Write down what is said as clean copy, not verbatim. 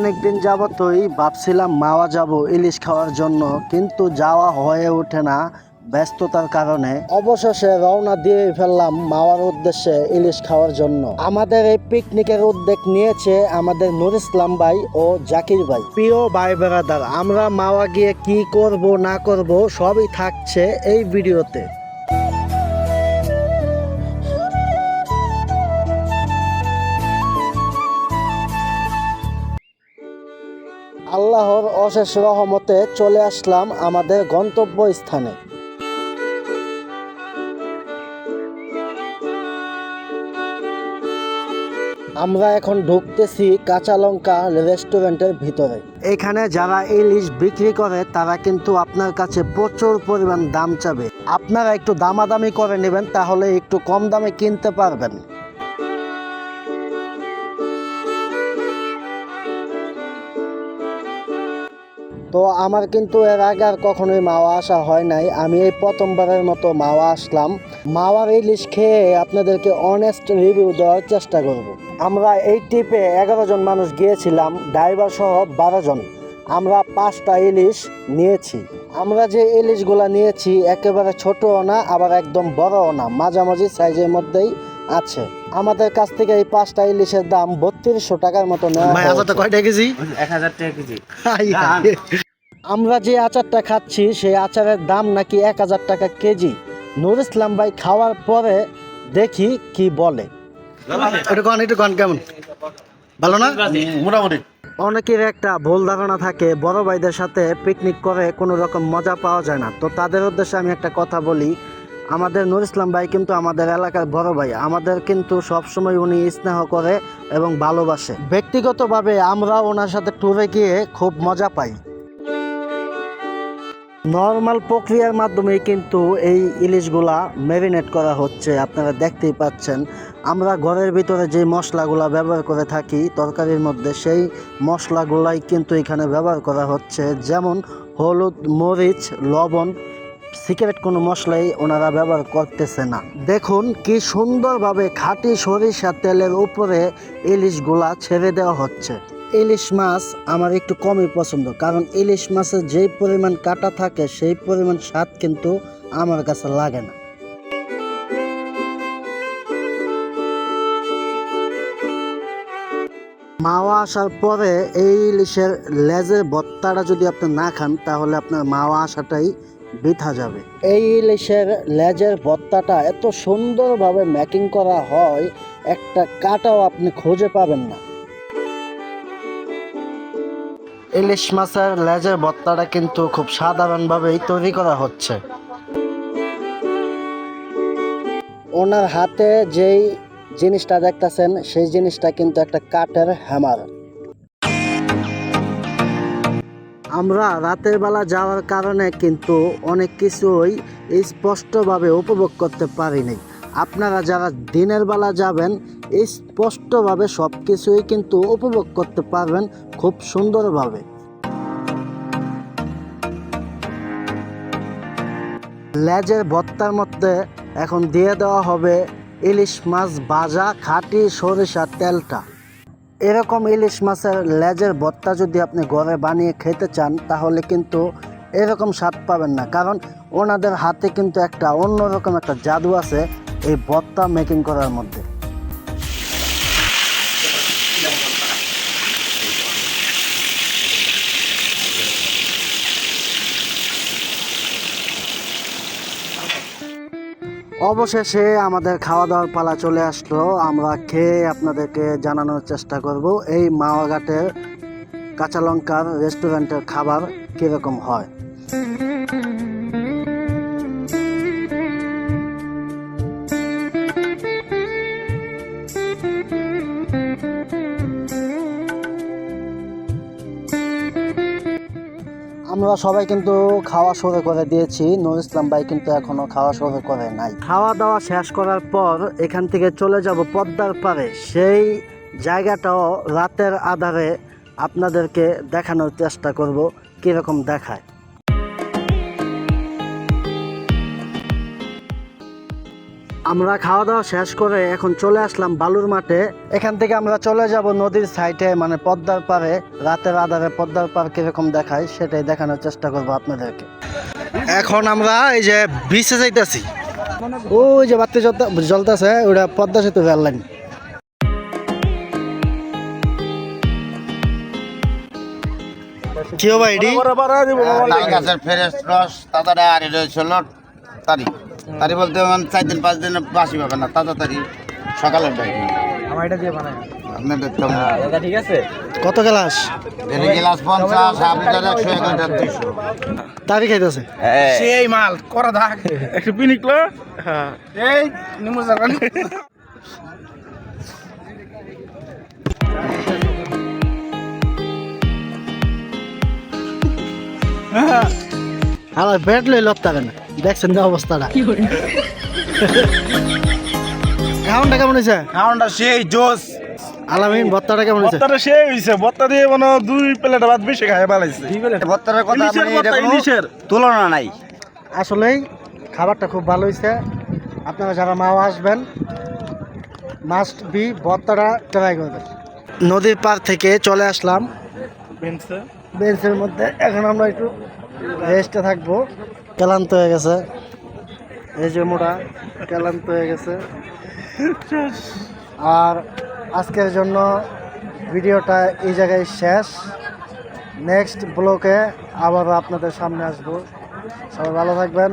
অনেকদিন যাবতই ভাবছিলাম মাওয়া যাব ইলিশ খাওয়ার জন্য, কিন্তু যাওয়া হয়ে ওঠে না ব্যস্ততার কারণে। অবশেষে রওনা দিয়ে ফেললাম মাওয়ার উদ্দেশ্যে ইলিশ খাওয়ার জন্য। আমাদের এই পিকনিকের উদ্যোগ নিয়েছে আমাদের নুর ইসলাম ভাই ও জাকির ভাই, প্রিয় ভাই বেড়াদার। আমরা মাওয়া গিয়ে কি করব না করব সবই থাকছে এই ভিডিওতে। আল্লাহর অশেষ রহমতে চলে আসলাম আমাদের গন্তব্য স্থানে। আমরা এখন ঢুকতেছি কাঁচা লঙ্কা রেস্টুরেন্টের ভিতরে। এখানে যারা ইলিশ বিক্রি করে তারা কিন্তু আপনার কাছে প্রচুর পরিমাণ দাম চাবে। আপনারা একটু দামাদামি করে নেবেন, তাহলে একটু কম দামে কিনতে পারবেন। তো আমার কিন্তু এর আগে আর কখনোই মাওয়া আসা হয় নাই, আমি এই প্রথমবারের মতো মাওয়া আসলাম। মাওয়ার ইলিশ খেয়ে আপনাদেরকে অনেস্ট রিভিউ দেওয়ার চেষ্টা করব। আমরা এই ট্রিপে 11 জন মানুষ গিয়েছিলাম, ড্রাইভার সহ 12 জন। আমরা 5টা ইলিশ নিয়েছি। আমরা যে ইলিশগুলা নিয়েছি একেবারে ছোটও না, আবার একদম বড়ও না, মাঝামাঝি সাইজের মধ্যেই আছে। আমাদের কাছ থেকে এই 5টা ইলিশের দাম 3200 টাকার মতো নেওয়া হয়েছে। কয়টা কেজি? 1000 টাকা কেজি। আমরা যে আচারটা খাচ্ছি সেই আচারের দাম নাকি 1000 টাকা কেজি। নুর ইসলাম ভাই খাওয়ার পরে দেখি কি বলে। একটু কন কেমন? ভালো না? মোটামুটি। অনেকের একটা ভুল ধারণা থাকে বড় ভাইদের সাথে পিকনিক করে কোনো রকম মজা পাওয়া যায় না। তো তাদের উদ্দেশ্যে আমি একটা কথা বলি, আমাদের নুর ইসলাম ভাই কিন্তু আমাদের এলাকার বড় ভাই। আমাদের কিন্তু সবসময় উনি স্নেহ করে এবং ভালোবাসে। ব্যক্তিগতভাবে আমরা ওনার সাথে ট্যুরে গিয়ে খুব মজা পাই। নর্মাল প্রক্রিয়ার মাধ্যমেই কিন্তু এই ইলিশগুলা ম্যারিনেট করা হচ্ছে, আপনারা দেখতেই পাচ্ছেন। আমরা ঘরের ভিতরে যে মশলাগুলা ব্যবহার করে থাকি তরকারির মধ্যে, সেই মশলাগুলাই কিন্তু এখানে ব্যবহার করা হচ্ছে। যেমন হলুদ, মরিচ, লবণ, সিক্রেট কোনো মশলাই ওনারা ব্যবহার করতেছে না। দেখুন কি সুন্দরভাবে খাঁটি সরিষা তেলের উপরে ইলিশগুলা ছেড়ে দেওয়া হচ্ছে। ইলিশ মাছ আমার একটু কমই পছন্দ, কারণ ইলিশ মাছের যেই পরিমাণ কাটা থাকে সেই পরিমাণ স্বাদ কিন্তু আমার কাছে লাগে না। মাওয়া আসার পরে এই ইলিশের লেজের ভর্তাটা যদি আপনি না খান তাহলে আপনার মাওয়া আসাটাই বৃথা যাবে। এই ইলিশের লেজের ভর্তাটা এত সুন্দরভাবে মেকিং করা হয়, একটা কাটাও আপনি খুঁজে পাবেন না। ইলিশ মাছের লেজের ভর্তাটা কিন্তু খুব সাধারণভাবেই তৈরি করা হচ্ছে। ওনার হাতে যেই জিনিসটা দেখতেছেন সেই জিনিসটা কিন্তু একটা কাঠের হ্যামার। আমরা রাতের বেলা যাওয়ার কারণে কিন্তু অনেক কিছুই স্পষ্টভাবে উপভোগ করতে পারিনি। আপনারা যারা দিনের বেলা যাবেন স্পষ্টভাবে সব কিছুই কিন্তু উপভোগ করতে পারবেন খুব সুন্দরভাবে। লেজের ভর্তার মধ্যে এখন দিয়ে দেওয়া হবে ইলিশ মাছ ভাজা খাঁটি সরিষার তেলটা। এরকম ইলিশ মাছের লেজের ভর্তা যদি আপনি ঘরে বানিয়ে খেতে চান তাহলে কিন্তু এরকম স্বাদ পাবেন না, কারণ ওনাদের হাতে কিন্তু একটা অন্যরকম একটা জাদু আছে এই ভর্তা মেকিং করার মধ্যে। অবশেষে আমাদের খাওয়া দাওয়ার পালা চলে আসলো। আমরা খেয়ে আপনাদেরকে জানানোর চেষ্টা করব এই মাওয়াঘাটের কাঁচা লঙ্কার রেস্টুরেন্টের খাবার কীরকম হয়। আমরা সবাই কিন্তু খাওয়া শুরু করে দিয়েছি, নুর ইসলাম ভাই কিন্তু এখনো খাওয়া শুরু করে নাই। খাওয়া দাওয়া শেষ করার পর এখান থেকে চলে যাব পদ্মার পাড়ে। সেই জায়গাটাও রাতের আধারে আপনাদেরকে দেখানোর চেষ্টা করব কীরকম দেখায়। আমরা খাওয়া দাওয়া শেষ করে এখন চলে আসলাম বালুর মাঠে। এখান থেকে আমরা চলে যাব নদীর সাইডে, মানে পদ্মার পাড়ে। রাতের আধারে পদ্মার পাড় কিরকম দেখায় সেটাই দেখানোর চেষ্টা করব আপনাদেরকে। এখন আমরা এই যে বিচে যাইতেছি, ওই যে বাতি জ্বলতেছে ওটা পদ্মা সেতু রেল লাইন। কি ভাই এডি তাল গাছের ফ্রেশ রস তাড়াতাড়ি আর এটা হচ্ছে তারি তারি বলতে 4 দিন 5 দিন বাসি পাবে না, তাড়াতাড়ি সকালের টাইম। আমার এটা দিয়ে বানাই আপনাদের তো দাদা, ঠিক আছে। কত গ্লাস? এর গ্লাস 50, আপনাদের 100, 200 তারি খাইতেছে। সেই মাল করা থাক একটু পিনিকলো। হ্যাঁ, এই নিমু জানি আমার ব্যাট লই লড়তে না, দেখছেন যে অবস্থাটা। খাওয়ানটা কেমন হয়েছে? খাওয়ানটা সেই জোস। আলামিন ভর্তাটা কেমন হয়েছে? বত্তাটা সেই হইছে, বত্তা দিয়ে মানে 2 প্লেট ভাত বেশি খায় বালাইছে। বত্তরের কথা ইলিশের মানে বত্তা, এটা কোনো ইলিশের। তুলনা নাই। আসলেই খাবারটা খুব ভালো হয়েছে। আপনারা যারা মাও আসবেন মাস্ট বি ভর্তাটা ট্রাই করবেন। নদীর পার থেকে চলে আসলাম বেঞ্চের মধ্যে। এখন আমরা একটু রেস্টে থাকবো, ক্লান্ত হয়ে গেছে। এই যে মোটা ক্লান্ত হয়ে গেছে। আর আজকের জন্য ভিডিওটা এই জায়গায় শেষ। নেক্সট ব্লগে আবারও আপনাদের সামনে আসবো। সবাই ভালো থাকবেন।